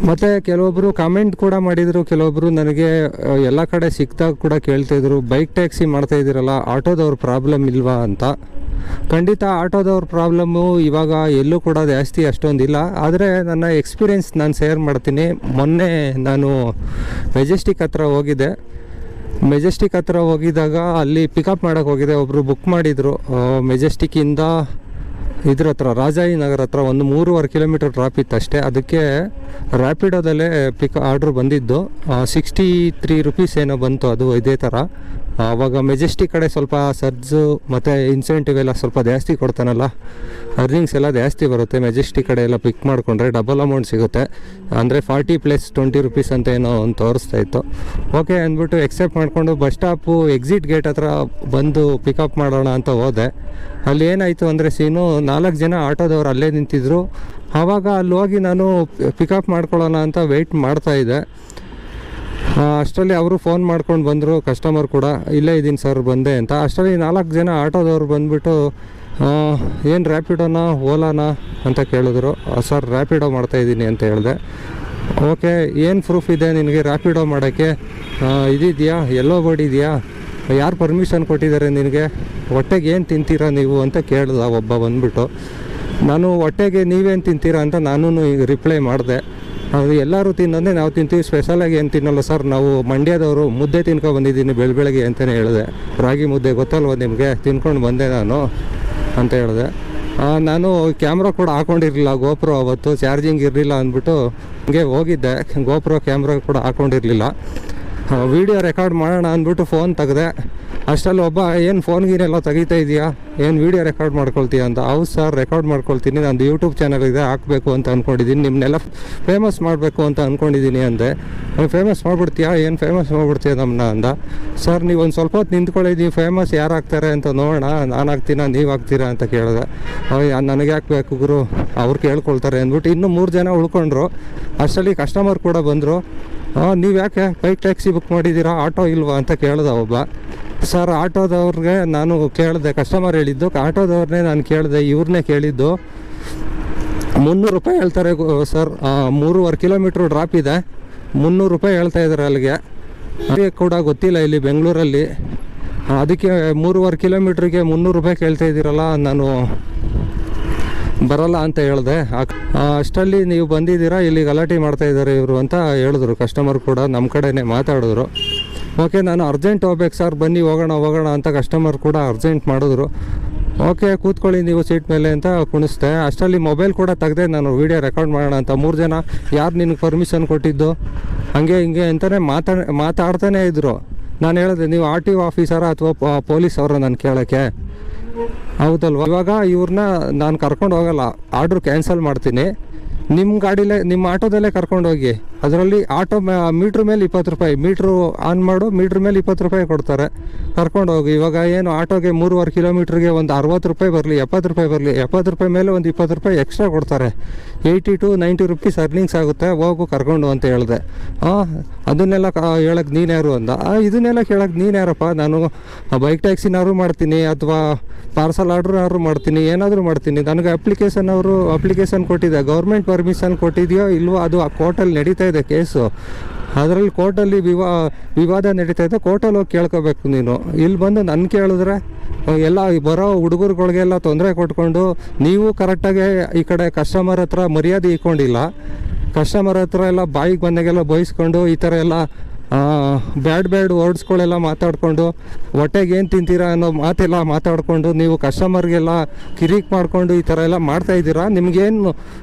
ಮತ್ತು ಕೆಲವೊಬ್ಬರು ಕಾಮೆಂಟ್ ಕೂಡ ಮಾಡಿದರು, ಕೆಲವೊಬ್ಬರು ನನಗೆ ಎಲ್ಲ ಕಡೆ ಸಿಕ್ತಾಗ ಕೂಡ ಕೇಳ್ತಾಯಿದ್ರು, ಬೈಕ್ ಟ್ಯಾಕ್ಸಿ ಮಾಡ್ತಾಯಿದ್ದೀರಲ್ಲ ಆಟೋದವ್ರ ಪ್ರಾಬ್ಲಮ್ ಇಲ್ವಾ ಅಂತ. ಖಂಡಿತ ಆಟೋದವ್ರ ಪ್ರಾಬ್ಲಮ್ಮು ಇವಾಗ ಎಲ್ಲೂ ಕೂಡ ಜಾಸ್ತಿ ಅಷ್ಟೊಂದಿಲ್ಲ. ಆದರೆ ನನ್ನ ಎಕ್ಸ್ಪೀರಿಯೆನ್ಸ್ ನಾನು ಶೇರ್ ಮಾಡ್ತೀನಿ. ಮೊನ್ನೆ ನಾನು ಮೆಜೆಸ್ಟಿಕ್ ಹತ್ರ ಹೋಗಿದ್ದೆ. ಮೆಜೆಸ್ಟಿಕ್ ಹತ್ರ ಹೋಗಿದ್ದಾಗ ಅಲ್ಲಿ ಪಿಕಪ್ ಮಾಡೋಕ್ಕೆ ಹೋಗಿದೆ. ಒಬ್ಬರು ಬುಕ್ ಮಾಡಿದರು ಮೆಜೆಸ್ಟಿಕ್ಕಿಂದ ಇದ್ರ ಹತ್ರ ರಾಜಾಯಿ ನಗರ ಹತ್ರ ಒಂದು 3.5 ಕಿಲೋಮೀಟರ್ ಡ್ರಾಪ್ ಇತ್ತು ಅಷ್ಟೇ. ಅದಕ್ಕೆ ರ್ಯಾಪಿಡೋದಲ್ಲೇ ಆರ್ಡ್ರ್ ಬಂದಿದ್ದು 63 ರುಪೀಸ್ ಏನೋ ಬಂತು. ಅದು ಇದೇ ಥರ. ಆವಾಗ ಮೆಜೆಸ್ಟಿಕ್ ಕಡೆ ಸ್ವಲ್ಪ ಸರ್ಜು ಮತ್ತು ಇನ್ಸೆಂಟಿವ್ ಎಲ್ಲ ಸ್ವಲ್ಪ ಜಾಸ್ತಿ ಕೊಡ್ತಾನಲ್ಲ, ಅರ್ನಿಂಗ್ಸ್ ಎಲ್ಲ ಜಾಸ್ತಿ ಬರುತ್ತೆ. ಮೆಜೆಸ್ಟಿಕ್ ಕಡೆ ಎಲ್ಲ ಪಿಕ್ ಮಾಡಿಕೊಂಡ್ರೆ ಡಬಲ್ ಅಮೌಂಟ್ ಸಿಗುತ್ತೆ. ಅಂದರೆ 40 + 20 ರುಪೀಸ್ ಅಂತ ಏನೋ ಒಂದು ತೋರಿಸ್ತಾ ಇತ್ತು. ಓಕೆ ಅಂದ್ಬಿಟ್ಟು ಎಕ್ಸೆಪ್ಟ್ ಮಾಡಿಕೊಂಡು ಬಸ್ ಸ್ಟಾಪು ಎಕ್ಸಿಟ್ ಗೇಟ್ ಹತ್ರ ಬಂದು ಪಿಕಪ್ ಮಾಡೋಣ ಅಂತ ಹೋದೆ. ಅಲ್ಲಿ ಏನಾಯಿತು ಅಂದರೆ ಸೀನು, 4 ಜನ ಆಟೋದವ್ರು ಅಲ್ಲೇ ನಿಂತಿದ್ರು. ಆವಾಗ ಅಲ್ಲಿ ಹೋಗಿ ನಾನು ಪಿಕಪ್ ಮಾಡ್ಕೊಳ್ಳೋಣ ಅಂತ ವೆಯ್ಟ್ ಮಾಡ್ತಾಯಿದ್ದೆ. ಅಷ್ಟರಲ್ಲಿ ಅವರು ಫೋನ್ ಮಾಡ್ಕೊಂಡು ಬಂದರು, ಕಸ್ಟಮರ್ ಕೂಡ, ಇಲ್ಲೇ ಇದ್ದೀನಿ ಸರ್ ಬಂದೆ ಅಂತ. ಅಷ್ಟರಲ್ಲಿ 4 ಜನ ಆಟೋದವ್ರು ಬಂದುಬಿಟ್ಟು ಏನು ರ್ಯಾಪಿಡೋನಾ ಓಲಾನಾ ಅಂತ ಕೇಳಿದ್ರು. ಸರ್ ರ್ಯಾಪಿಡೋ ಮಾಡ್ತಾಯಿದ್ದೀನಿ ಅಂತ ಹೇಳಿದೆ. ಓಕೆ, ಏನು ಪ್ರೂಫ್ ಇದೆ ನಿನಗೆ ರ್ಯಾಪಿಡೋ ಮಾಡೋಕ್ಕೆ? ಇದಿದೆಯಾ, ಎಲ್ಲೋ ಬೋರ್ಡ್ ಇದೆಯಾ, ಯಾರು ಪರ್ಮಿಷನ್ ಕೊಟ್ಟಿದ್ದಾರೆ ನಿನಗೆ, ಹೊಟ್ಟೆಗೆ ಏನು ತಿಂತೀರಾ ನೀವು ಅಂತ ಕೇಳ್ದ ಒಬ್ಬ ಬಂದುಬಿಟ್ಟು. ನಾನು ಹೊಟ್ಟೆಗೆ ನೀವೇನು ತಿಂತೀರಾ ಅಂತ ನಾನು ಈಗ ರಿಪ್ಲೈ ಮಾಡಿದೆ. ಅದು ಎಲ್ಲರೂ ತಿನ್ನೋದೇ ನಾವು ತಿಂತೀವಿ, ಸ್ಪೆಷಲಾಗಿ ಏನು ತಿನ್ನಲ್ಲ ಸರ್, ನಾವು ಮಂಡ್ಯದವರು, ಮುದ್ದೆ ತಿನ್ಕೊಂಡು ಬಂದಿದ್ದೀನಿ ಬೆಳಗ್ಗೆ ಅಂತಲೇ ಹೇಳಿದೆ. ರಾಗಿ ಮುದ್ದೆ ಗೊತ್ತಲ್ವ ನಿಮಗೆ, ತಿನ್ಕೊಂಡು ಬಂದೆ ನಾನು ಅಂತ ಹೇಳಿದೆ. ನಾನು ಕ್ಯಾಮ್ರಾ ಕೂಡ ಹಾಕ್ಕೊಂಡಿರಲಿಲ್ಲ, ಗೋಪ್ರೋ ಅವತ್ತು ಚಾರ್ಜಿಂಗ್ ಇರಲಿಲ್ಲ ಅಂದ್ಬಿಟ್ಟು ಹಂಗೆ ಹೋಗಿದ್ದೆ. ಗೋಪ್ರೋ ಕ್ಯಾಮ್ರಾ ಕೂಡ ಹಾಕ್ಕೊಂಡಿರಲಿಲ್ಲ. ವೀಡಿಯೋ ರೆಕಾರ್ಡ್ ಮಾಡೋಣ ಅಂದ್ಬಿಟ್ಟು ಫೋನ್ ತೆಗೆದೆ. ಅಷ್ಟರಲ್ಲಿ ಒಬ್ಬ, ಏನು ಫೋನ್ ಗೀನೆಲ್ಲ ತೆಗಿತಾ ಇದೆಯಾ, ಏನು ವೀಡಿಯೋ ರೆಕಾರ್ಡ್ ಮಾಡ್ಕೊಳ್ತೀಯ ಅಂತ. ಹೌದು ಸರ್ ರೆಕಾರ್ಡ್ ಮಾಡ್ಕೊಳ್ತೀನಿ, ನಂದು ಯೂಟ್ಯೂಬ್ ಚಾನಲ್ ಇದೆ, ಹಾಕಬೇಕು ಅಂತ ಅಂದ್ಕೊಂಡಿದ್ದೀನಿ, ನಿಮ್ಮನ್ನೆಲ್ಲ ಫೇಮಸ್ ಮಾಡಬೇಕು ಅಂತ ಅಂದ್ಕೊಂಡಿದ್ದೀನಿ ಅಂದೆ. ಫೇಮಸ್ ಮಾಡಿಬಿಡ್ತೀಯಾ, ಏನು ಫೇಮಸ್ ಮಾಡಿಬಿಡ್ತೀಯ ನಮ್ಮನ್ನ ಅಂದ. ಸರ್ ನೀವು ಒಂದು ಸ್ವಲ್ಪ ಹೊತ್ತು ನಿಂತ್ಕೊಳ್ಳಿ, ನೀವು ಫೇಮಸ್ ಯಾರು ಆಗ್ತಾರೆ ಅಂತ ನೋಡೋಣ, ನಾನು ಆಗ್ತೀನಾ ನೀವು ಆಗ್ತೀರಾ ಅಂತ ಕೇಳಿದೆ. ನನಗೆ ಹಾಕ್ಬೇಕು ಗುರು, ಅವ್ರು ಕೇಳ್ಕೊಳ್ತಾರೆ ಅಂದ್ಬಿಟ್ಟು ಇನ್ನೂ 3 ಜನ ಉಳ್ಕೊಂಡ್ರು. ಅಷ್ಟರಲ್ಲಿ ಕಸ್ಟಮರ್ ಕೂಡ ಬಂದರು. ನೀವು ಯಾಕೆ ಬೈಕ್ ಟ್ಯಾಕ್ಸಿ ಬುಕ್ ಮಾಡಿದ್ದೀರಾ, ಆಟೋ ಇಲ್ವಾ ಅಂತ ಕೇಳ್ದೆ ಒಬ್ಬ. ಸರ್ ಆಟೋದವ್ರಿಗೆ ನಾನು ಕೇಳಿದೆ, ಕಸ್ಟಮರ್ ಹೇಳಿದ್ದು ಆಟೋದವ್ರನ್ನೇ ನಾನು ಕೇಳಿದೆ, ಇವ್ರನ್ನೇ ಕೇಳಿದ್ದು. 300 ರೂಪಾಯಿ ಹೇಳ್ತಾರೆ ಸರ್, 3.5 ಕಿಲೋಮೀಟ್ರ್ ಡ್ರಾಪ್ ಇದೆ, 300 ರೂಪಾಯಿ ಹೇಳ್ತಾ ಇದ್ದಾರೆ ಅಲ್ಲಿಗೆ. ಅದೇ ಕೂಡ ಗೊತ್ತಿಲ್ಲ ಇಲ್ಲಿ ಬೆಂಗಳೂರಲ್ಲಿ, ಅದಕ್ಕೆ 3.5 ಕಿಲೋಮೀಟ್ರಿಗೆ 300 ರೂಪಾಯಿ ಕೇಳ್ತಾ ಇದ್ದೀರಲ್ಲ, ನಾನು ಬರೋಲ್ಲ ಅಂತ ಹೇಳಿದೆ. ಅಷ್ಟರಲ್ಲಿ ನೀವು ಬಂದಿದ್ದೀರಾ, ಇಲ್ಲಿ ಗಲಾಟೆ ಮಾಡ್ತಾಯಿದ್ದಾರೆ ಇವರು ಅಂತ ಹೇಳಿದ್ರು. ಕಸ್ಟಮರ್ ಕೂಡ ನಮ್ಮ ಕಡೆನೇ ಮಾತಾಡಿದ್ರು. ಓಕೆ, ನಾನು ಅರ್ಜೆಂಟ್ ಹೋಗ್ಬೇಕು ಸರ್, ಬನ್ನಿ ಹೋಗೋಣ ಅಂತ ಕಸ್ಟಮರ್ ಕೂಡ ಅರ್ಜೆಂಟ್ ಮಾಡಿದ್ರು. ಓಕೆ ಕೂತ್ಕೊಳ್ಳಿ ನೀವು ಸೀಟ್ ಮೇಲೆ ಅಂತ ಕುಣಿಸ್ದೆ. ಅಷ್ಟರಲ್ಲಿ ಮೊಬೈಲ್ ಕೂಡ ತೆಗೆದೆ, ನಾನು ವೀಡಿಯೋ ರೆಕಾರ್ಡ್ ಮಾಡೋಣ ಅಂತ. 3 ಜನ, ಯಾರು ನಿನಗೆ ಪರ್ಮಿಷನ್ ಕೊಟ್ಟಿದ್ದು, ಹಂಗೆ ಹಿಂಗೆ ಅಂತಲೇ ಮಾತಾಡ್ತಾನೇ ಇದ್ದರು. ನಾನು ಹೇಳಿದೆ, ನೀವು RTO ಆಫೀಸರಾ ಅಥವಾ ಪೊಲೀಸ್ ಅವರ ನಾನು ಕೇಳೋಕ್ಕೆ? ಹೌದಲ್ವ, ಇವಾಗ ಇವ್ರನ್ನ ನಾನು ಕರ್ಕೊಂಡು ಹೋಗಲ್ಲ, ಆರ್ಡ್ರ್ ಕ್ಯಾನ್ಸಲ್ ಮಾಡ್ತೀನಿ, ನಿಮ್ಮ ಗಾಡಿಲೇ ನಿಮ್ಮ ಆಟೋದಲ್ಲೇ ಕರ್ಕೊಂಡೋಗಿ. ಅದರಲ್ಲಿ ಆಟೋ ಮೀಟ್ರ್ ಮೇಲೆ 20 ರೂಪಾಯಿ, ಮೀಟ್ರು ಆನ್ ಮಾಡು, ಮೀಟ್ರ್ ಮೇಲೆ 20 ರೂಪಾಯಿ ಕೊಡ್ತಾರೆ, ಕರ್ಕೊಂಡೋಗಿ. ಇವಾಗ ಏನು ಆಟೋಗೆ 3.5 ಕಿಲೋಮೀಟ್ರಿಗೆ ಒಂದು 60 ರೂಪಾಯಿ ಬರಲಿ, 70 ರೂಪಾಯಿ ಬರಲಿ, 70 ರೂಪಾಯಿ ಮೇಲೆ ಒಂದು 20 ರೂಪಾಯಿ ಎಕ್ಸ್ಟ್ರಾ ಕೊಡ್ತಾರೆ, 80 to 90 ರುಪೀಸ್ ಅರ್ನಿಂಗ್ಸ್ ಆಗುತ್ತೆ, ಹೋಗು ಕರ್ಕೊಂಡು ಅಂತ ಹೇಳಿದೆ. ಅದನ್ನೆಲ್ಲ ಹೇಳಕ್ಕೆ ನೀನು ಯಾರು ಅಂದ. ಇದನ್ನೆಲ್ಲ ಕೇಳಕ್ಕೆ ನೀನು ಯಾರಪ್ಪ, ನಾನು ಬೈಕ್ ಟ್ಯಾಕ್ಸಿನಾದ್ರು ಮಾಡ್ತೀನಿ ಅಥವಾ ಪಾರ್ಸಲ್ ಆರ್ಡ್ರು ಮಾಡ್ತೀನಿ, ಏನಾದರೂ ಮಾಡ್ತೀನಿ. ನನಗೆ ಅಪ್ಲಿಕೇಶನ್ ಕೊಟ್ಟಿದೆ, ಗೌರ್ಮೆಂಟ್ ಪರ್ಮಿಷನ್ ಕೊಟ್ಟಿದೆಯೋ ಇಲ್ವೋ ಅದು ಆ ಕೋರ್ಟಲ್ಲಿ ನಡೀತಾ ಇದೆ ಕೇಸು. ಅದರಲ್ಲಿ ಕೋರ್ಟಲ್ಲಿ ವಿವಾದ ನಡೀತಾ ಇದೆ, ಕೋರ್ಟಲ್ಲಿ ಹೋಗಿ ಕೇಳ್ಕೋಬೇಕು ನೀನು. ಇಲ್ಲಿ ಬಂದು ನನ್ನ ಕೇಳಿದ್ರೆ ಎಲ್ಲ ಬರೋ ಹುಡುಗರುಗಳಿಗೆಲ್ಲ ತೊಂದರೆ ಕೊಟ್ಕೊಂಡು, ನೀವು ಕರೆಕ್ಟಾಗಿ ಈ ಕಡೆ ಕಸ್ಟಮರ್ ಹತ್ರ ಮರ್ಯಾದೆ ಇಟ್ಕೊಂಡಿಲ್ಲ, ಕಸ್ಟಮರ್ ಹತ್ರ ಎಲ್ಲ ಬಾಯಿಗೆ ಬಂದಾಗೆಲ್ಲ ಬಯಸ್ಕೊಂಡು ಈ ಥರ ಎಲ್ಲ ಬ್ಯಾಡ್ ವರ್ಡ್ಸ್ಗಳೆಲ್ಲ ಮಾತಾಡಿಕೊಂಡು, ಹೊಟ್ಟೆಗೆ ಏನು ತಿಂತೀರಾ ಅನ್ನೋ ಮಾತೆಲ್ಲ ಮಾತಾಡಿಕೊಂಡು, ನೀವು ಕಸ್ಟಮರ್ಗೆಲ್ಲ ಕಿರಿಕ್ ಮಾಡಿಕೊಂಡು ಈ ಥರ ಎಲ್ಲ ಮಾಡ್ತಾಯಿದ್ದೀರಾ, ನಿಮಗೇನು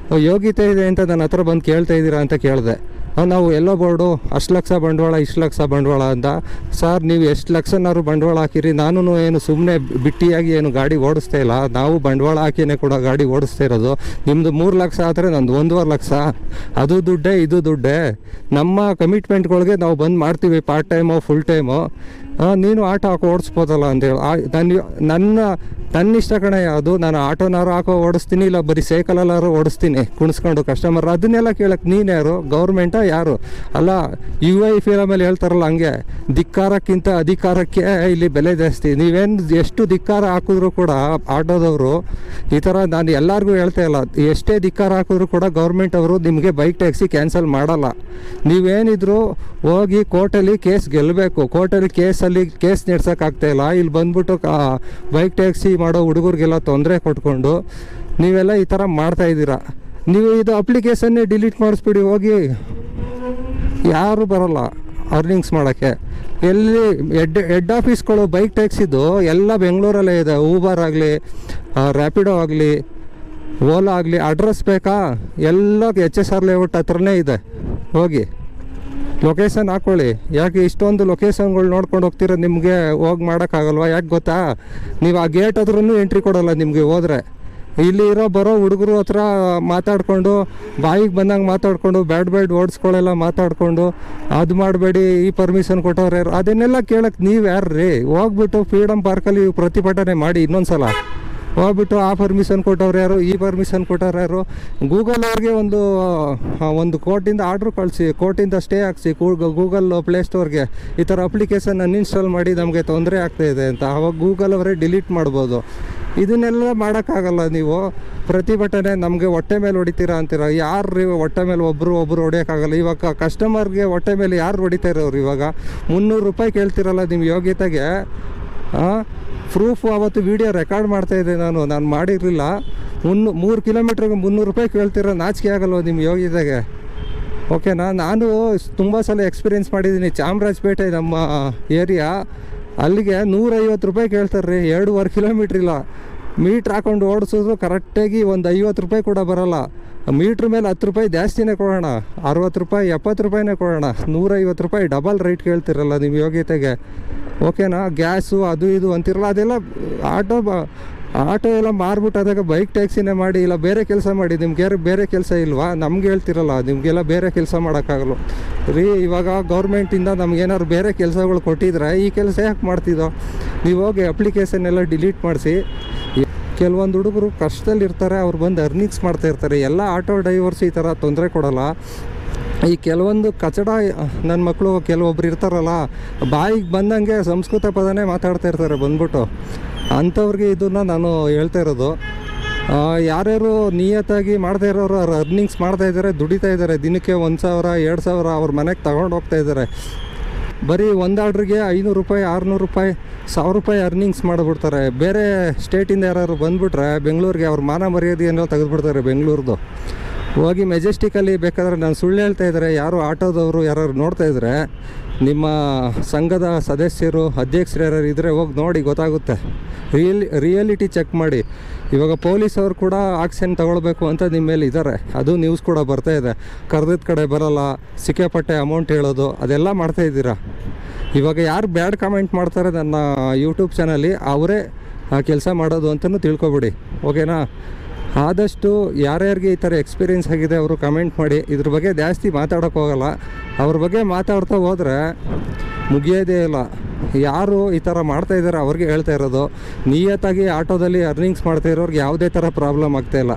ಯೋಗ್ಯತೆ ಇದೆ ಅಂತ ನನ್ನ ಹತ್ರ ಬಂದು ಕೇಳ್ತಾ ಇದ್ದೀರಾ ಅಂತ ಕೇಳಿದೆ. ನಾವು ಎಲ್ಲೋ ಬೋರ್ಡು ಅಷ್ಟು ಲಕ್ಷ ಬಂಡವಾಳ, ಇಷ್ಟು ಲಕ್ಷ ಬಂಡವಾಳ ಅಂತ. ಸರ್ ನೀವು ಎಷ್ಟು ಲಕ್ಷನಾದ್ರು ಬಂಡವಾಳ ಹಾಕಿರಿ, ನಾನು ಏನು ಸುಮ್ಮನೆ ಬಿಟ್ಟಿಯಾಗಿ ಏನು ಗಾಡಿ ಓಡಿಸ್ತಾ ಇಲ್ಲ, ನಾವು ಬಂಡವಾಳ ಹಾಕಿನೇ ಕೂಡ ಗಾಡಿ ಓಡಿಸ್ತಾ ಇರೋದು. ನಿಮ್ಮದು 3 ಲಕ್ಷ ಆದರೆ ನಂದು 1.5 ಲಕ್ಷ, ಅದು ದುಡ್ಡೇ ಇದು ದುಡ್ಡೇ. ನಮ್ಮ ಕಮಿಟ್ಮೆಂಟ್ಗಳಿಗೆ ನಾವು ಬಂದು ಮಾಡ್ತೀವಿ, ಪಾರ್ಟ್ ಟೈಮು ಫುಲ್ ಟೈಮು. ನೀನು ಆಟೋ ಹಾಕಿ ಓಡಿಸ್ಬೋದಲ್ಲ ಅಂತೇಳಿ ನನ್ನ ತನ್ನಿಷ್ಟ ಕಣೆ ಅದು. ನಾನು ಆಟೋನಾರು ಹಾಕೋ ಓಡಿಸ್ತೀನಿ, ಇಲ್ಲ ಬರೀ ಸೈಕಲಲ್ಲಾರು ಓಡಿಸ್ತೀನಿ ಕುಣಿಸ್ಕೊಂಡು ಕಸ್ಟಮರ್. ಅದನ್ನೆಲ್ಲ ಕೇಳಕ್ಕೆ ನೀನು ಯಾರು? ಗೌರ್ಮೆಂಟಾ ಯಾರು? ಅಲ್ಲ, UI ಫಿಲಮಲ್ಲಿ ಹೇಳ್ತಾರಲ್ಲ ಹಂಗೆ, ಧಿಕ್ಕಾರಕ್ಕಿಂತ ಅಧಿಕಾರಕ್ಕೆ ಇಲ್ಲಿ ಬೆಲೆ ಜಾಸ್ತಿ. ನೀವೇನು ಎಷ್ಟು ಧಿಕ್ಕಾರ ಹಾಕಿದ್ರು ಕೂಡ ಆಟೋದವರು ಈ ಥರ, ನಾನು ಎಲ್ಲರಿಗೂ ಹೇಳ್ತಾ ಇಲ್ಲ, ಎಷ್ಟೇ ಧಿಕ್ಕಾರ ಹಾಕಿದ್ರು ಕೂಡ ಗೌರ್ಮೆಂಟ್ ಅವರು ನಿಮಗೆ ಬೈಕ್ ಟ್ಯಾಕ್ಸಿ ಕ್ಯಾನ್ಸಲ್ ಮಾಡಲ್ಲ. ನೀವೇನಿದ್ರು ಹೋಗಿ ಕೋರ್ಟಲ್ಲಿ ಕೇಸ್ ಗೆಲ್ಲಬೇಕು. ಕೋರ್ಟಲ್ಲಿ ಕೇಸ್ ನಡೆಸೋಕ್ಕಾಗ್ತಾಯಿಲ್ಲ. ಇಲ್ಲಿ ಬಂದ್ಬಿಟ್ಟು ಬೈಕ್ ಟ್ಯಾಕ್ಸಿ ಮಾಡೋ ಹುಡುಗರಿಗೆಲ್ಲ ತೊಂದರೆ ಕೊಟ್ಕೊಂಡು ನೀವೆಲ್ಲ ಈ ಥರ ಮಾಡ್ತಾಯಿದ್ದೀರಾ. ನೀವು ಇದು ಅಪ್ಲಿಕೇಶನ್ನೇ ಡಿಲೀಟ್ ಮಾಡಿಸ್ಬಿಡಿ ಹೋಗಿ, ಯಾರು ಬರೋಲ್ಲ ಅರ್ನಿಂಗ್ಸ್ ಮಾಡೋಕ್ಕೆ. ಎಲ್ಲಿ ಹೆಡ್ ಆಫೀಸ್ಗಳು ಬೈಕ್ ಟ್ಯಾಕ್ಸಿದು ಎಲ್ಲ ಬೆಂಗಳೂರಲ್ಲೇ ಇದೆ. ಊಬರ್ ಆಗಲಿ, ರ್ಯಾಪಿಡೋ ಆಗಲಿ, ಓಲಾ ಆಗಲಿ. ಅಡ್ರೆಸ್ ಬೇಕಾ? ಎಲ್ಲ HSR ಲೇಔಟ್ ಹತ್ರನೇ ಇದೆ. ಹೋಗಿ ಲೊಕೇಶನ್ ಹಾಕ್ಕೊಳ್ಳಿ. ಯಾಕೆ ಇಷ್ಟೊಂದು ಲೊಕೇಶನ್ಗಳು ನೋಡ್ಕೊಂಡು ಹೋಗ್ತೀರ? ನಿಮಗೆ ಹೋಗಿ ಮಾಡೋಕ್ಕಾಗಲ್ವಾ? ಯಾಕೆ ಗೊತ್ತಾ, ನೀವು ಆ ಗೇಟ್ ಹತ್ರನೂ ಎಂಟ್ರಿ ಕೊಡೋಲ್ಲ ನಿಮಗೆ ಹೋದರೆ. ಇಲ್ಲಿ ಬರೋ ಹುಡುಗರು ಹತ್ರ ಮಾತಾಡಿಕೊಂಡು, ಬಾಯಿಗೆ ಬಂದಂಗೆ ಮಾತಾಡಿಕೊಂಡು, ಬ್ಯಾಡ್ ಓಡಿಸ್ಕೊಳ್ಳೆಲ್ಲ ಮಾತಾಡಿಕೊಂಡು, ಅದು ಮಾಡಬೇಡಿ, ಈ ಪರ್ಮಿಷನ್ ಕೊಟ್ಟವ್ರು ಯಾರು? ಅದನ್ನೆಲ್ಲ ಕೇಳಕ್ಕೆ ನೀವು ಯಾರು ರೀ? ಹೋಗ್ಬಿಟ್ಟು ಫ್ರೀಡಮ್ ಪಾರ್ಕಲ್ಲಿ ಪ್ರತಿಭಟನೆ ಮಾಡಿ ಇನ್ನೊಂದು ಸಲ. ಹೋಗ್ಬಿಟ್ಟು ಆ ಪರ್ಮಿಷನ್ ಕೊಟ್ಟವ್ರು ಯಾರು, ಈ ಪರ್ಮಿಷನ್ ಕೊಟ್ಟವ್ರು ಯಾರು? ಗೂಗಲ್ ಅವ್ರಿಗೆ ಒಂದು ಕೋರ್ಟಿಂದ ಆರ್ಡ್ರ್ ಕಳಿಸಿ, ಕೋರ್ಟಿಂದ ಸ್ಟೇ ಹಾಕ್ಸಿ ಗೂಗಲ್ ಪ್ಲೇಸ್ಟೋರ್ಗೆ, ಈ ಥರ ಅಪ್ಲಿಕೇಶನ್ ಅನ್ಇನ್ಸ್ಟಾಲ್ ಮಾಡಿ ನಮಗೆ ತೊಂದರೆ ಆಗ್ತಾಯಿದೆ ಅಂತ. ಆವಾಗ ಗೂಗಲ್ ಅವರೇ ಡಿಲೀಟ್ ಮಾಡ್ಬೋದು. ಇದನ್ನೆಲ್ಲ ಮಾಡೋಕ್ಕಾಗಲ್ಲ. ನೀವು ಪ್ರತಿಭಟನೆ ನಮಗೆ ಹೊಟ್ಟೆ ಮೇಲೆ ಹೊಡಿತೀರಾ ಅಂತೀರ. ಯಾರು ಹೊಟ್ಟೆ ಮೇಲೆ ಒಬ್ಬರು ಹೊಡೆಯೋಕ್ಕಾಗಲ್ಲ. ಇವಾಗ ಕಸ್ಟಮರ್ಗೆ ಹೊಟ್ಟೆ ಮೇಲೆ ಯಾರು ಹೊಡಿತಾ ಇರೋರು? ಇವಾಗ 300 ರೂಪಾಯಿ ಕೇಳ್ತಿರಲ್ಲ ನಿಮ್ಮ ಯೋಗ್ಯತೆಗೆ. ಪ್ರೂಫು ಅವತ್ತು ವೀಡಿಯೋ ರೆಕಾರ್ಡ್ ಮಾಡ್ತಾಯಿದ್ದೆ ನಾನು ಮಾಡಿರಲಿಲ್ಲ. 3 ಕಿಲೋಮೀಟ್ರಿಗೆ 300 ರೂಪಾಯಿ ಕೇಳ್ತಿರೋ ನಾಚಿಕೆ ಆಗಲ್ವ ನಿಮ್ಮ ಯೋಗ್ಯತೆಗೆ? ಓಕೆನಾ? ನಾನು ತುಂಬ ಸಲ ಎಕ್ಸ್ಪೀರಿಯೆನ್ಸ್ ಮಾಡಿದ್ದೀನಿ. ಚಾಮರಾಜಪೇಟೆ ನಮ್ಮ ಏರಿಯಾ, ಅಲ್ಲಿಗೆ 150 ರೂಪಾಯಿ ಕೇಳ್ತಾರೆ ರೀ. 2.5 ಕಿಲೋಮೀಟ್ರ್ ಇಲ್ಲ. ಮೀಟ್ರ್ ಹಾಕೊಂಡು ಓಡಿಸಿದ್ರು ಕರೆಕ್ಟಾಗಿ ಒಂದು 50 ರೂಪಾಯಿ ಕೂಡ ಬರೋಲ್ಲ. ಮೀಟ್ರ್ ಮೇಲೆ 10 ರೂಪಾಯಿ ಜಾಸ್ತಿನೇ ಕೊಡೋಣ, 60 ರೂಪಾಯಿ 70 ರೂಪಾಯಿನೇ ಕೊಡೋಣ. 150 ರೂಪಾಯಿ ಡಬಲ್ ರೇಟ್ ಕೇಳ್ತಿರಲ್ಲ ನಿಮ್ಮ ಯೋಗ್ಯತೆಗೆ. ಓಕೆನಾ? ಗ್ಯಾಸು ಅದು ಇದು ಅಂತಿರಲ್ಲ, ಅದೆಲ್ಲ ಆಟೋ ಎಲ್ಲ ಮಾರ್ಬಿಟ್ಟು ಅದಾಗ ಬೈಕ್ ಟ್ಯಾಕ್ಸಿನೇ ಮಾಡಿ, ಇಲ್ಲ ಬೇರೆ ಕೆಲಸ ಮಾಡಿ. ನಿಮ್ಗೆ ಬೇರೆ ಕೆಲಸ ಇಲ್ವಾ? ನಮ್ಗೆ ಹೇಳ್ತಿರಲ್ಲ ನಿಮಗೆಲ್ಲ ಬೇರೆ ಕೆಲಸ ಮಾಡೋಕ್ಕಾಗಲ್ಲ ರೀ. ಇವಾಗ ಗೌರ್ಮೆಂಟಿಂದ ನಮಗೇನಾದ್ರು ಬೇರೆ ಕೆಲಸಗಳು ಕೊಟ್ಟಿದ್ರೆ ಈ ಕೆಲಸ ಯಾಕೆ ಮಾಡ್ತಿದ್ದೋ? ನೀವು ಹೋಗಿ ಅಪ್ಲಿಕೇಶನ್ ಎಲ್ಲ ಡಿಲೀಟ್ ಮಾಡಿಸಿ. ಕೆಲವೊಂದು ಹುಡುಗರು ಕಷ್ಟದಲ್ಲಿರ್ತಾರೆ, ಅವ್ರು ಬಂದು ಅರ್ನಿಂಗ್ಸ್ ಮಾಡ್ತಾಯಿರ್ತಾರೆ. ಎಲ್ಲ ಆಟೋ ಡ್ರೈವರ್ಸ್ ಈ ಥರ ತೊಂದರೆ ಕೊಡೋಲ್ಲ. ಈ ಕೆಲವೊಂದು ಕಚಡ ನನ್ನ ಮಕ್ಕಳು ಕೆಲವೊಬ್ರು ಇರ್ತಾರಲ್ಲ, ಬಾಯಿಗೆ ಬಂದಂಗೆ ಸಂಸ್ಕೃತ ಪದನೇ ಮಾತಾಡ್ತಾ ಇರ್ತಾರೆ ಬಂದ್ಬಿಟ್ಟು. ಅಂಥವ್ರಿಗೆ ಇದನ್ನು ನಾನು ಹೇಳ್ತಾ ಇರೋದು. ಯಾರ್ಯಾರು ನಿಯತ್ತಾಗಿ ಮಾಡ್ತಾ ಇರೋರು ಅರ್ನಿಂಗ್ಸ್ ಮಾಡ್ತಾಯಿದ್ದಾರೆ, ದುಡಿತಾ ಇದ್ದಾರೆ. ದಿನಕ್ಕೆ 1,000 2,000 ಅವ್ರ ಮನೆಗೆ ತಗೊಂಡು ಹೋಗ್ತಾ ಇದ್ದಾರೆ. ಬರೀ ಒಂದು ಆರ್ಡ್ರಿಗೆ 500 ರೂಪಾಯಿ 600 ರೂಪಾಯಿ 1000 ರೂಪಾಯಿ ಅರ್ನಿಂಗ್ಸ್ ಮಾಡಿಬಿಡ್ತಾರೆ. ಬೇರೆ ಸ್ಟೇಟಿಂದ ಯಾರು ಬಂದುಬಿಟ್ರೆ ಬೆಂಗಳೂರಿಗೆ ಅವ್ರ ಮಾನ ಮರ್ಯಾದೆಯನ್ನೆಲ್ಲ ತೆಗೆದುಬಿಡ್ತಾರೆ ಬೆಂಗಳೂರ್ದು. ಹೋಗಿ ಮೆಜೆಸ್ಟಿಕಲ್ಲಿ ಬೇಕಾದ್ರೆ, ನಾನು ಸುಳ್ಳು ಹೇಳ್ತಾ ಇದ್ದಾರೆ, ಯಾರು ಆಟೋದವರು ಯಾರು ನೋಡ್ತಾ ಇದ್ದರೆ, ನಿಮ್ಮ ಸಂಘದ ಸದಸ್ಯರು ಅಧ್ಯಕ್ಷರು ಯಾರು ಇದ್ದರೆ ಹೋಗಿ ನೋಡಿ, ಗೊತ್ತಾಗುತ್ತೆ. ರಿಯಾಲಿಟಿ ಚೆಕ್ ಮಾಡಿ. ಇವಾಗ ಪೊಲೀಸವ್ರು ಕೂಡ ಆಕ್ಷನ್ ತಗೊಳ್ಬೇಕು ಅಂತ ನಿಮ್ಮ ಮೇಲೆ ಇದ್ದಾರೆ. ಅದು ನ್ಯೂಸ್ ಕೂಡ ಬರ್ತಾ ಇದೆ. ಕರೆದಿದ್ದ ಕಡೆ ಬರೋಲ್ಲ, ಸಿಕ್ಕಾಪಟ್ಟೆ ಅಮೌಂಟ್ ಹೇಳೋದು, ಅದೆಲ್ಲ ಮಾಡ್ತಾಯಿದ್ದೀರಾ. ಇವಾಗ ಯಾರು ಬ್ಯಾಡ್ ಕಮೆಂಟ್ ಮಾಡ್ತಾರೆ ನನ್ನ ಯೂಟ್ಯೂಬ್ ಚಾನಲ್ಲಿ, ಅವರೇ ಆ ಕೆಲಸ ಮಾಡೋದು ಅಂತಲೂ ತಿಳ್ಕೊಬಿಡಿ. ಓಕೆನಾ? ಆದಷ್ಟು ಯಾರ್ಯಾರಿಗೆ ಈ ಥರ ಎಕ್ಸ್ಪೀರಿಯೆನ್ಸ್ ಆಗಿದೆ ಅವರು ಕಮೆಂಟ್ ಮಾಡಿ. ಇದ್ರ ಬಗ್ಗೆ ಜಾಸ್ತಿ ಮಾತಾಡೋಕ್ಕೆ ಹೋಗಲ್ಲ. ಅವ್ರ ಬಗ್ಗೆ ಮಾತಾಡ್ತಾ ಹೋದರೆ ಮುಗಿಯೋದೇ ಇಲ್ಲ. ಯಾರು ಈ ಥರ ಮಾಡ್ತಾಯಿದ್ದಾರೆ ಅವ್ರಿಗೆ ಹೇಳ್ತಾ ಇರೋದು. ನಿಯತ್ತಾಗಿ ಆಟೋದಲ್ಲಿ ಅರ್ನಿಂಗ್ಸ್ ಮಾಡ್ತಾ ಇರೋರಿಗೆ ಯಾವುದೇ ಥರ ಪ್ರಾಬ್ಲಮ್ ಆಗ್ತಾಯಿಲ್ಲ.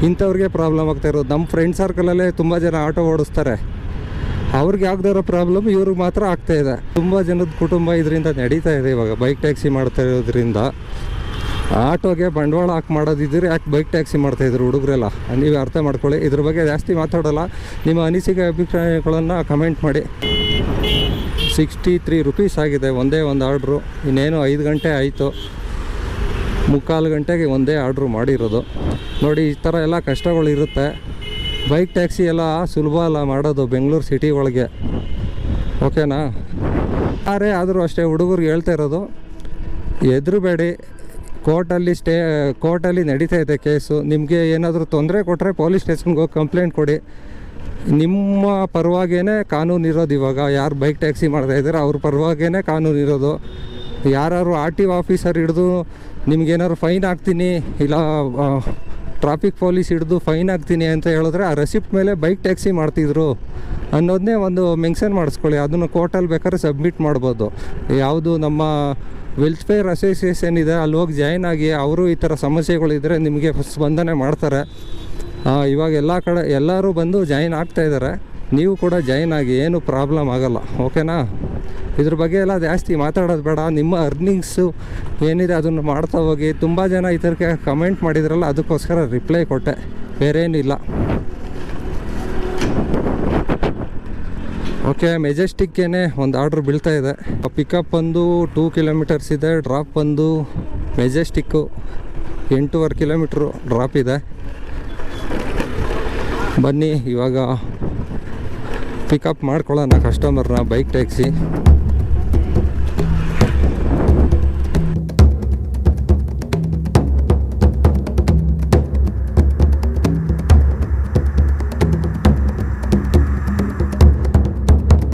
ಇಂಥವ್ರಿಗೆ ಪ್ರಾಬ್ಲಮ್ ಆಗ್ತಾಯಿರೋದು. ನಮ್ಮ ಫ್ರೆಂಡ್ ಸರ್ಕಲಲ್ಲೇ ತುಂಬ ಜನ ಆಟೋ ಓಡಿಸ್ತಾರೆ. ಅವ್ರಿಗೆ ಆಗದೇ ಇರೋ ಪ್ರಾಬ್ಲಮ್ ಇವ್ರಿಗೆ ಮಾತ್ರ ಆಗ್ತಾಯಿದೆ. ತುಂಬ ಜನದ ಕುಟುಂಬ ಇದರಿಂದ ನಡೀತಾ ಇದೆ. ಇವಾಗ ಬೈಕ್ ಟ್ಯಾಕ್ಸಿ ಮಾಡ್ತಾ ಇರೋದ್ರಿಂದ ಆಟೋಗೆ ಬಂಡವಾಳ ಹಾಕಿ ಮಾಡೋದಿದ್ದರೆ ಯಾಕೆ ಬೈಕ್ ಟ್ಯಾಕ್ಸಿ ಮಾಡ್ತಾಯಿದ್ರು ಹುಡುಗರೆಲ್ಲ? ನೀವು ಅರ್ಥ ಮಾಡ್ಕೊಳ್ಳಿ. ಇದ್ರ ಬಗ್ಗೆ ಜಾಸ್ತಿ ಮಾತಾಡೋಲ್ಲ. ನಿಮ್ಮ ಅನಿಸಿಕೆ ಅಭಿಪ್ರಾಯಗಳನ್ನು ಕಮೆಂಟ್ ಮಾಡಿ. 63 ರೂಪೀಸ್ ಆಗಿದೆ ಒಂದೇ ಒಂದು ಆರ್ಡ್ರು. ಇನ್ನೇನು 5 ಗಂಟೆ ಆಯಿತು. 3/4 ಗಂಟೆಗೆ ಒಂದೇ ಆರ್ಡ್ರು ಮಾಡಿರೋದು. ನೋಡಿ, ಈ ಥರ ಎಲ್ಲ ಕಷ್ಟಗಳಿರುತ್ತೆ. ಬೈಕ್ ಟ್ಯಾಕ್ಸಿ ಎಲ್ಲ ಸುಲಭ ಅಲ್ಲ ಮಾಡೋದು ಬೆಂಗಳೂರು ಸಿಟಿ ಒಳಗೆ. ಓಕೆನಾ? ಯಾರೇ ಆದರೂ ಅಷ್ಟೇ ಹುಡುಗರಿಗೆ ಹೇಳ್ತಾ ಇರೋದು, ಹೆದರಬೇಡಿ. ಕೋರ್ಟಲ್ಲಿ ನಡೀತಾ ಇದೆ ಕೇಸು. ನಿಮಗೆ ಏನಾದರೂ ತೊಂದರೆ ಕೊಟ್ಟರೆ ಪೊಲೀಸ್ ಸ್ಟೇಷನ್ಗೆ ಹೋಗಿ ಕಂಪ್ಲೇಂಟ್ ಕೊಡಿ. ನಿಮ್ಮ ಪರವಾಗೇ ಕಾನೂನು ಇರೋದು. ಇವಾಗ ಯಾರು ಬೈಕ್ ಟ್ಯಾಕ್ಸಿ ಮಾಡ್ತಾಯಿದ್ದಾರೆ ಅವ್ರ ಪರವಾಗೇ ಕಾನೂನು ಇರೋದು. ಯಾರು RTO ಆಫೀಸರ್ ಹಿಡಿದು ನಿಮಗೇನಾದ್ರು ಫೈನ್ ಹಾಕ್ತೀನಿ, ಇಲ್ಲ ಟ್ರಾಫಿಕ್ ಪೊಲೀಸ್ ಹಿಡಿದು ಫೈನ್ ಹಾಕ್ತೀನಿ ಅಂತ ಹೇಳಿದ್ರೆ ಆ ರೆಸಿಪ್ಟ್ ಮೇಲೆ ಬೈಕ್ ಟ್ಯಾಕ್ಸಿ ಮಾಡ್ತಿದ್ರು. ಅನ್ನೋದನ್ನೇ ಒಂದು ಮೆನ್ಷನ್ ಮಾಡಿಸ್ಕೊಳ್ಳಿ. ಅದನ್ನು ಕೋರ್ಟಲ್ಲಿ ಬೇಕಾದ್ರೆ ಸಬ್ಮಿಟ್ ಮಾಡ್ಬೋದು. ಯಾವುದು ನಮ್ಮ ವೆಲ್ಫೇರ್ ಅಸೋಸಿಯೇಷನ್ ಇದೆ, ಅಲ್ಲಿ ಹೋಗಿ ಜಾಯ್ನ್ ಆಗಿ ಅವರು ಈ ಥರ ಸಮಸ್ಯೆಗಳಿದ್ದರೆ ನಿಮಗೆ ಸ್ಪಂದನೆ ಮಾಡ್ತಾರೆ. ಇವಾಗ ಎಲ್ಲ ಕಡೆ ಎಲ್ಲರೂ ಬಂದು ಜಾಯಿನ್ ಆಗ್ತಾಯಿದ್ದಾರೆ. ನೀವು ಕೂಡ ಜಾಯಿನ್ ಆಗಿ, ಏನು ಪ್ರಾಬ್ಲಮ್ ಆಗೋಲ್ಲ. ಓಕೆನಾ? ಇದ್ರ ಬಗ್ಗೆ ಎಲ್ಲ ಜಾಸ್ತಿ ಮಾತಾಡೋದು ಬೇಡ. ನಿಮ್ಮ ಅರ್ನಿಂಗ್ಸು ಏನಿದೆ ಅದನ್ನು ಮಾಡ್ತಾ ಹೋಗಿ. ತುಂಬ ಜನ ಈ ಥರಕ್ಕೆ ಕಮೆಂಟ್ ಮಾಡಿದ್ರಲ್ಲ, ಅದಕ್ಕೋಸ್ಕರ ರಿಪ್ಲೈ ಕೊಟ್ಟೆ, ಬೇರೆ ಏನಿಲ್ಲ. ಓಕೆ, ಮೆಜೆಸ್ಟಿಕ್ಕೇನೆ ಒಂದು ಆರ್ಡ್ರ್ ಬೀಳ್ತಾ ಇದೆ. ಪಿಕಪ್ ಬಂದು 2 ಕಿಲೋಮೀಟರ್ಸ್ ಇದೆ, ಡ್ರಾಪ್ ಬಂದು ಮೆಜೆಸ್ಟಿಕ್ಕು 8.5 ಕಿಲೋಮೀಟ್ರು ಡ್ರಾಪ್ ಇದೆ. ಬನ್ನಿ ಇವಾಗ ಪಿಕಪ್ ಮಾಡ್ಕೊಳ್ಳೋಣ ಕಸ್ಟಮರ್ನ, ಬೈಕ್ ಟ್ಯಾಕ್ಸಿ.